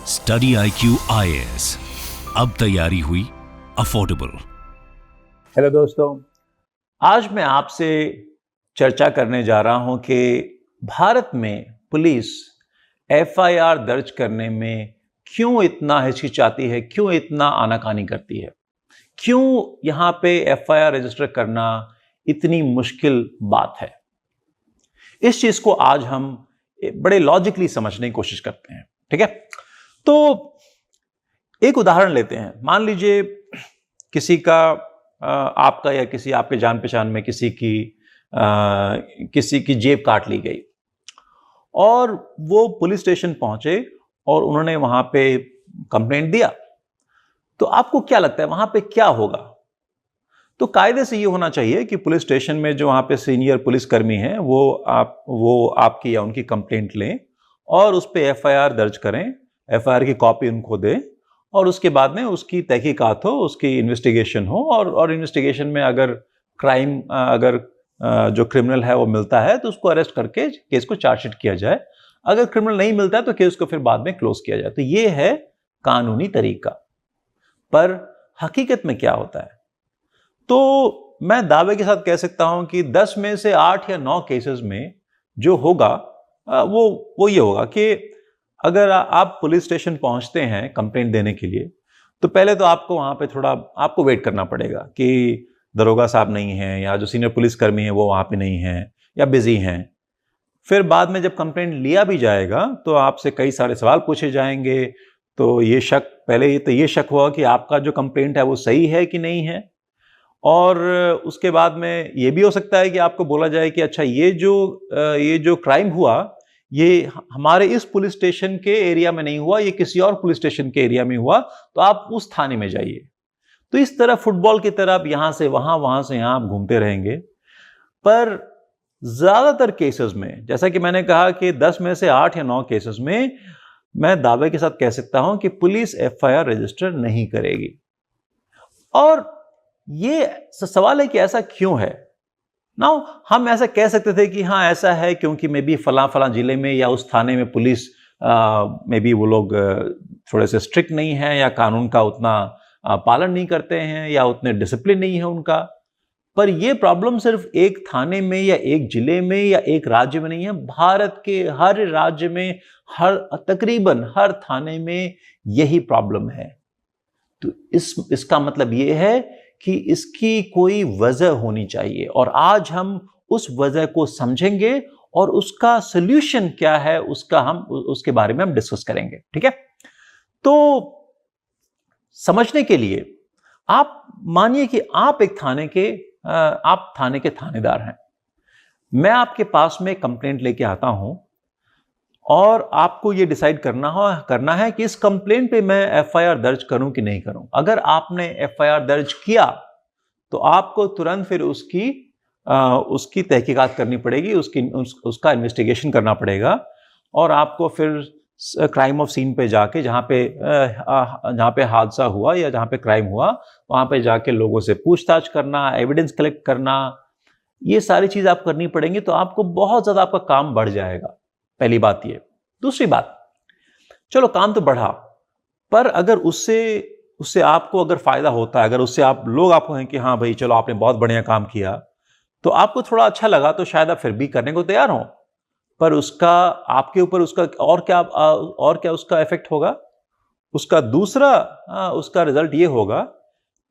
Study IQ IAS, अब तैयारी हुई अफोर्डेबल। हेलो दोस्तों, आज मैं आपसे चर्चा करने जा रहा हूं कि भारत में पुलिस FIR दर्ज करने में क्यों इतना हिचकिचाती है, क्यों इतना आनाकानी करती है, क्यों यहां पे FIR रजिस्टर करना इतनी मुश्किल बात है। इस चीज को आज हम बड़े लॉजिकली समझने की कोशिश करते हैं। ठीक है, तो एक उदाहरण लेते हैं। मान लीजिए किसी का आपका या किसी आपके जान पहचान में किसी की जेब काट ली गई और वो पुलिस स्टेशन पहुंचे और उन्होंने वहां पे कंप्लेंट दिया। तो आपको क्या लगता है वहां पे क्या होगा? तो कायदे से ये होना चाहिए कि पुलिस स्टेशन में जो वहां पे सीनियर पुलिसकर्मी हैं वो आपकी या उनकी कंप्लेंट लें और उस पे FIR दर्ज करें, FIR की कॉपी उनको दें और उसके बाद में उसकी तहकीकात हो, उसकी इन्वेस्टिगेशन हो और इन्वेस्टिगेशन में अगर जो क्रिमिनल है वो मिलता है तो उसको अरेस्ट करके केस को चार्जशीट किया जाए। अगर क्रिमिनल नहीं मिलता है तो केस को फिर बाद में क्लोज किया जाए। तो ये है कानूनी तरीका। पर हकीकत में क्या होता है? तो मैं दावे के साथ कह सकता हूं कि 10 में से 8 या 9 केसेस में जो होगा वो ये होगा कि अगर आप पुलिस स्टेशन पहुंचते हैं कंप्लेंट देने के लिए तो पहले तो आपको वहां पे थोड़ा आपको वेट करना पड़ेगा कि दरोगा साहब नहीं हैं या जो सीनियर पुलिसकर्मी हैं वो वहां पे नहीं हैं या बिजी हैं। फिर बाद में जब कंप्लेंट लिया भी जाएगा तो आपसे कई सारे सवाल पूछे जाएंगे। तो ये शक होगा कि आपका जो कंप्लेंट है वो सही है कि नहीं है। और उसके बाद में ये भी हो सकता है कि आपको बोला जाए कि अच्छा ये जो क्राइम हुआ ये हमारे इस पुलिस स्टेशन के एरिया में नहीं हुआ, ये किसी और पुलिस स्टेशन के एरिया में हुआ, तो आप उस थाने में जाइए। तो इस तरह फुटबॉल की तरह आप यहां से वहां से यहां आप घूमते रहेंगे। पर ज्यादातर केसेस में, जैसा कि मैंने कहा कि 10 में से 8 या 9 केसेस में मैं दावे के साथ कह सकता हूं कि पुलिस FIR रजिस्टर नहीं करेगी। और ये सवाल है कि ऐसा क्यों है? नाउ हम ऐसा कह सकते थे कि हाँ ऐसा है क्योंकि मे बी फला जिले में या उस थाने में पुलिस मे बी वो लोग थोड़े से स्ट्रिक्ट नहीं है या कानून का उतना पालन नहीं करते हैं या उतने डिसिप्लिन नहीं है उनका। पर यह प्रॉब्लम सिर्फ एक थाने में या एक जिले में या एक राज्य में नहीं है। भारत के हर राज्य में तकरीबन हर थाने में यही प्रॉब्लम है। तो इसका मतलब यह है कि इसकी कोई वजह होनी चाहिए और आज हम उस वजह को समझेंगे और उसका सॉल्यूशन क्या है उसके बारे में हम डिस्कस करेंगे। ठीक है, तो समझने के लिए आप मानिए कि आप थाने के थानेदार हैं। मैं आपके पास में कंप्लेंट लेके आता हूं और आपको यह डिसाइड करना है कि इस कंप्लेंट पे मैं FIR दर्ज करूं कि नहीं करूं। अगर आपने FIR दर्ज किया तो आपको तुरंत फिर उसकी तहकीकात करनी पड़ेगी, उसका इन्वेस्टिगेशन करना पड़ेगा और आपको फिर क्राइम ऑफ सीन पे जाके जहां पे हादसा हुआ या जहां पे क्राइम हुआ वहां पे जाके लोगों से पूछताछ करना, एविडेंस कलेक्ट करना, ये सारी चीज आप करनी पड़ेंगी। तो आपको बहुत ज्यादा आपका काम बढ़ जाएगा। पहली बात ये। दूसरी बात, चलो काम तो बढ़ा, पर अगर उससे आपको अगर फायदा होता है, अगर उससे लोग आपको कहें कि हाँ भाई चलो आपने बहुत बढ़िया काम किया, तो आपको थोड़ा अच्छा लगा तो शायद आप फिर भी करने को तैयार हो। पर उसका आपके ऊपर उसका और क्या उसका इफेक्ट होगा? उसका रिजल्ट ये होगा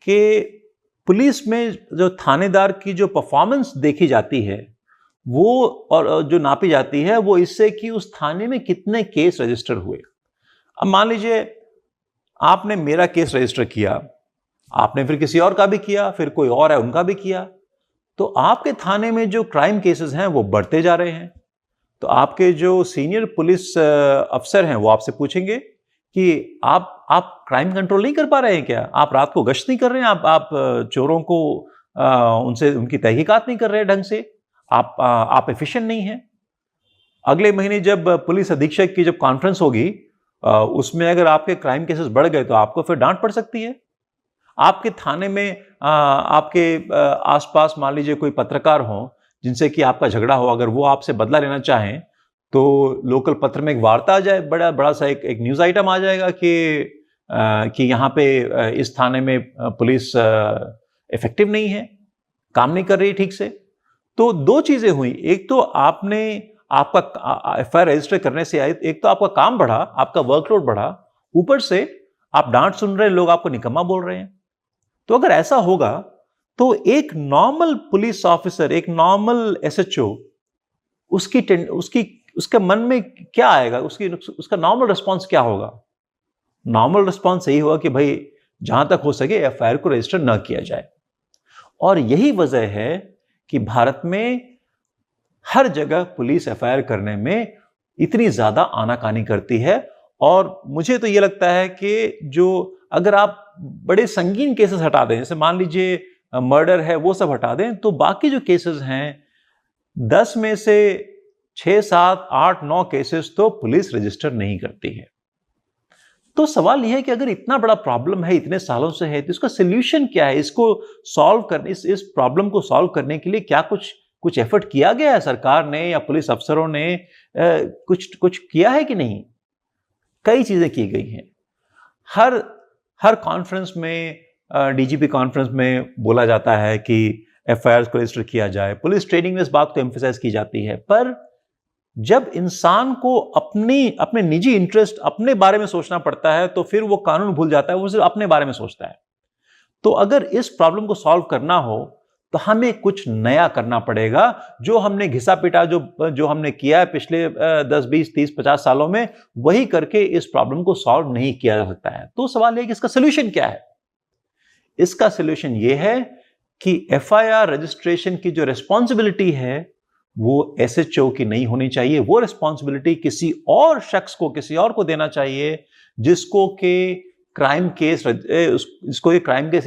कि पुलिस में जो थानेदार की जो परफॉर्मेंस देखी जाती है वो और जो नापी जाती है वो इससे कि उस थाने में कितने केस रजिस्टर हुए। अब मान लीजिए आपने मेरा केस रजिस्टर किया, आपने फिर किसी और का भी किया, फिर कोई और है उनका भी किया, तो आपके थाने में जो क्राइम केसेस हैं वो बढ़ते जा रहे हैं। तो आपके जो सीनियर पुलिस अफसर हैं वो आपसे पूछेंगे कि आप क्राइम कंट्रोल नहीं कर पा रहे हैं क्या? आप रात को गश्त नहीं कर रहे हैं? आप चोरों को उनकी तहकीकात नहीं कर रहे हैं ढंग से? आप एफिशिएंट नहीं हैं? अगले महीने जब पुलिस अधीक्षक की जब कॉन्फ्रेंस होगी उसमें अगर आपके क्राइम केसेस बढ़ गए तो आपको फिर डांट पड़ सकती है। आपके थाने में आपके आसपास मान लीजिए कोई पत्रकार हो जिनसे कि आपका झगड़ा हो, अगर वो आपसे बदला लेना चाहें तो लोकल पत्र में एक वार्ता आ जाए, बड़ा बड़ा सा एक न्यूज़ आइटम आ जाएगा कि यहाँ पे इस थाने में पुलिस इफेक्टिव नहीं है, काम नहीं कर रही ठीक से। तो दो चीजें हुई, एक तो आपका एफआईआर रजिस्टर करने से एक तो आपका काम बढ़ा, आपका वर्कलोड बढ़ा, ऊपर से आप डांट सुन रहे, लोग आपको निकम्मा बोल रहे हैं। तो अगर ऐसा होगा तो एक नॉर्मल पुलिस ऑफिसर, एक नॉर्मल एसएचओ, उसके मन में क्या आएगा, उसका नॉर्मल रिस्पॉन्स क्या होगा? नॉर्मल रिस्पॉन्स यही होगा कि भाई जहां तक हो सके एफआईआर को रजिस्टर न किया जाए। और यही वजह है कि भारत में हर जगह पुलिस एफआईआर करने में इतनी ज्यादा आनाकानी करती है। और मुझे तो यह लगता है कि जो अगर आप बड़े संगीन केसेस हटा दें, जैसे मान लीजिए मर्डर है, वो सब हटा दें, तो बाकी जो केसेस हैं 10 में से 6, 7, 8, 9 केसेस तो पुलिस रजिस्टर नहीं करती है। तो सवाल यह है कि अगर इतना बड़ा प्रॉब्लम है, इतने सालों से है, तो इसका सोल्यूशन क्या है? इसको सॉल्व करने, इस प्रॉब्लम को सॉल्व करने के लिए क्या कुछ एफर्ट किया गया है सरकार ने या पुलिस अफसरों ने? कुछ किया है कि नहीं? कई चीजें की गई हैं। हर कॉन्फ्रेंस में, डीजीपी कॉन्फ्रेंस में बोला जाता है कि एफआईआर को रजिस्टर किया जाए, पुलिस ट्रेनिंग में इस बात को एम्फसाइज की जाती है। पर जब इंसान को अपने निजी इंटरेस्ट, अपने बारे में सोचना पड़ता है, तो फिर वो कानून भूल जाता है, वो सिर्फ अपने बारे में सोचता है। तो अगर इस प्रॉब्लम को सॉल्व करना हो तो हमें कुछ नया करना पड़ेगा। जो हमने घिसा पिटा, जो हमने किया है पिछले 10, 20, 30, 50 सालों में, वही करके इस प्रॉब्लम को सॉल्व नहीं किया जा सकता है। तो सवाल है कि इसका सोल्यूशन क्या है? इसका सोल्यूशन यह है कि एफआईआर रजिस्ट्रेशन की जो रिस्पॉन्सिबिलिटी है वो एसएचओ की नहीं होनी चाहिए। वो रिस्पॉन्सिबिलिटी किसी और शख्स को, किसी और को देना चाहिए, जिसको क्राइम केस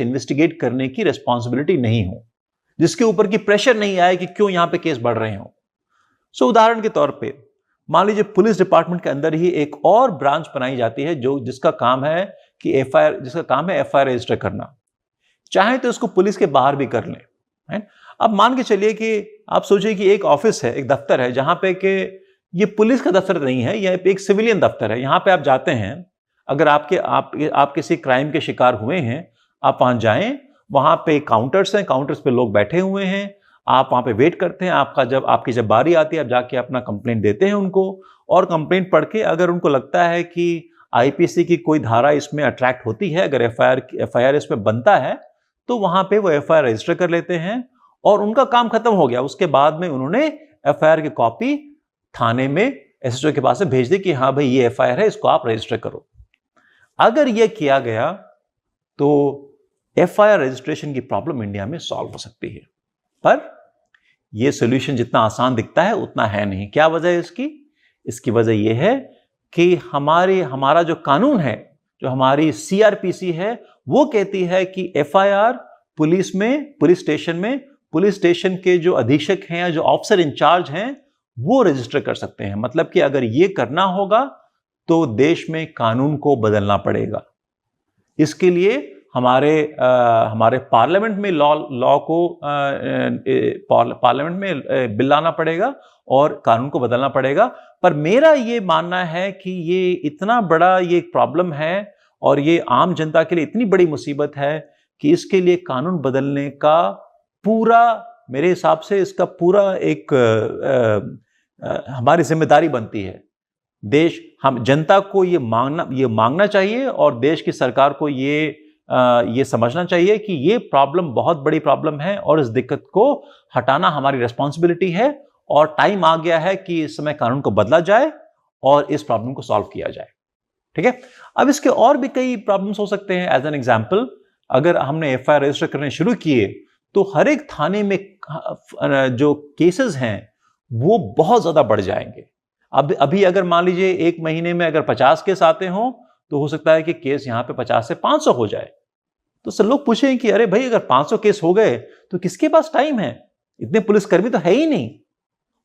इन्वेस्टिगेट करने की रिस्पॉन्सिबिलिटी नहीं हो, जिसके ऊपर की प्रेशर नहीं आए कि क्यों यहां पे केस बढ़ रहे हो। सो उदाहरण के तौर पे मान लीजिए पुलिस डिपार्टमेंट के अंदर ही एक और ब्रांच बनाई जाती है जिसका काम है एफआईआर रजिस्टर करना। चाहे तो इसको पुलिस के बाहर भी कर लें, है? अब मान के चलिए कि आप सोचिए कि एक ऑफिस है, एक दफ्तर है, जहां पे कि ये पुलिस का दफ्तर नहीं है, यह एक सिविलियन दफ्तर है। यहां पे आप जाते हैं, अगर आप किसी क्राइम के शिकार हुए हैं, आप वहां जाएं, वहां पे काउंटर्स हैं, काउंटर्स पे लोग बैठे हुए हैं, आप वहां पे वेट करते हैं। आपकी जब बारी आती है, आप जाके अपना कंप्लेंट देते हैं उनको, और कंप्लेंट पढ़ के अगर उनको लगता है कि आईपीसी की कोई धारा इसमें अट्रैक्ट होती है, अगर एफआईआर इसमें बनता है, तो वहां पे वो एफआईआर रजिस्टर कर लेते हैं और उनका काम खत्म हो गया। उसके बाद में उन्होंने एफआईआर की कॉपी थाने में एसएचओ के पास से भेज दी कि हाँ भाई ये एफआईआर है, इसको आप रजिस्टर करो। अगर ये किया गया तो एफआईआर रजिस्ट्रेशन की प्रॉब्लम इंडिया में सॉल्व हो सकती है। पर यह सॉल्यूशन जितना आसान दिखता है उतना है नहीं। क्या वजह है इसकी? इसकी वजह यह है कि हमारा जो कानून है, जो हमारी सीआरपीसी है, वो कहती है कि एफआईआर पुलिस स्टेशन के जो अधीक्षक हैं या जो ऑफिसर इंचार्ज हैं वो रजिस्टर कर सकते हैं। मतलब कि अगर ये करना होगा तो देश में कानून को बदलना पड़ेगा। इसके लिए हमारे पार्लियामेंट में पार्लियामेंट में बिल लाना पड़ेगा और कानून को बदलना पड़ेगा। पर मेरा ये मानना है कि ये इतना बड़ा ये प्रॉब्लम है और ये आम जनता के लिए इतनी बड़ी मुसीबत है कि इसके लिए कानून बदलने का पूरा, मेरे हिसाब से इसका पूरा एक हमारी जिम्मेदारी बनती है। हम जनता को ये मांगना चाहिए और देश की सरकार को ये समझना चाहिए कि ये प्रॉब्लम बहुत बड़ी प्रॉब्लम है और इस दिक्कत को हटाना हमारी रिस्पॉन्सिबिलिटी है और टाइम आ गया है कि इस समय कानून को बदला जाए और इस प्रॉब्लम को सॉल्व किया जाए। ठीक है? अब इसके और भी कई प्रॉब्लम्स हो सकते हैं। एज एन एग्जाम्पल, अगर हमने एफआईआर रजिस्टर करने शुरू किए तो हर एक थाने में जो केसेस हैं वो बहुत ज्यादा बढ़ जाएंगे। अभी अगर मान लीजिए एक महीने में अगर 50 केस आते हों तो हो सकता है कि केस यहां पे 50 से 500 हो जाए। तो सब लोग पूछें कि अरे भाई अगर 500 केस हो गए तो किसके पास टाइम है? इतने पुलिसकर्मी तो है ही नहीं।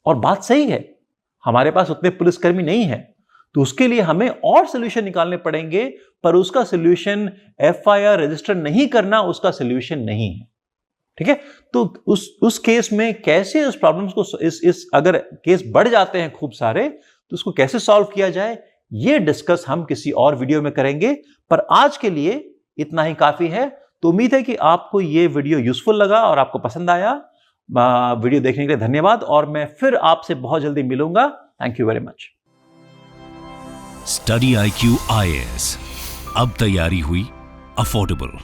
और बात सही है, हमारे पास उतने पुलिसकर्मी नहीं है, तो उसके लिए हमें और सोल्यूशन निकालने पड़ेंगे। पर उसका सोल्यूशन एफआईआर रजिस्टर नहीं करना उसका सोल्यूशन नहीं है। ठीक है? तो उस केस में कैसे उस प्रॉब्लम्स को अगर केस बढ़ जाते हैं खूब सारे, तो उसको कैसे सॉल्व किया जाए ये डिस्कस हम किसी और वीडियो में करेंगे, पर आज के लिए इतना ही काफी है। तो उम्मीद है कि आपको ये वीडियो यूजफुल लगा और आपको पसंद आया। वीडियो देखने के लिए धन्यवाद और मैं फिर आपसे बहुत जल्दी मिलूंगा। Thank you very much. Study IQ IAS, अब तैयारी हुई अफोर्डेबल।